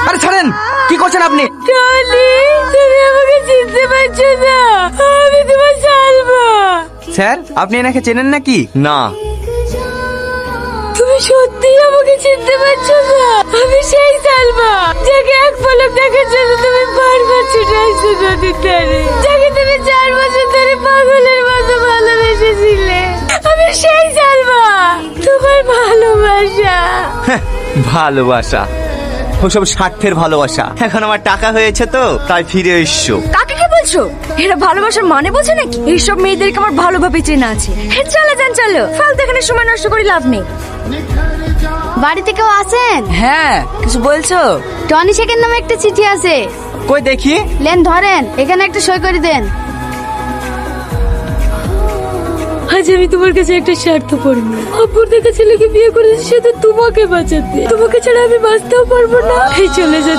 আরে ছাড়েন, কি করছেন আপনি? টনি, তুমি আমাকে চিনতে পারছো না? আমি তোমার সালমা। স্যার, আপনি এনাকে চেনেন নাকি? না। তুমি সত্যি আমাকে চিনতে পারছো না? আমি সেই সালমা যাকে এক পলক দেখার জন্য তুমি বারবার ছুটে আসছো নদীর ধারে, যাকে তুমি 4 বছর ধরে পাগলের মতো ভালোবেসেছিলে। আমি সেই সালমা, তোমার ভালোবাসা। ভালোবাসা ওসব স্বার্থের ভালোবাসা। এখন আমার টাকা হয়েছে তো তাই ফিরে এসছো। কাকে কি বলছো? এরা ভালোবাসার মানে বোঝে নাকি? এইসব মেয়েদেরকে আমার ভালোভাবে চেনা আছে। চলো যান, চলো, ফালতু এখানে সময় নষ্ট করে লাভ নেই। বাড়িতে কেউ আছেন? হ্যাঁ, কিছু বলছো? টনি শেখের নামে একটা চিঠি আছে। কই দেখি। লেন ধরেন, এখানে একটা সই করে দেন। আজ আমি তোমার কাছে একটা স্বার্থ পড়বো। অপর দেখা ছেলেকে বিয়ে করেছি সে তো তোমাকে বাঁচাতে। তোমাকে ছাড়া আমি বাঁচতেও পারবো না। এই চলে যাচ্ছি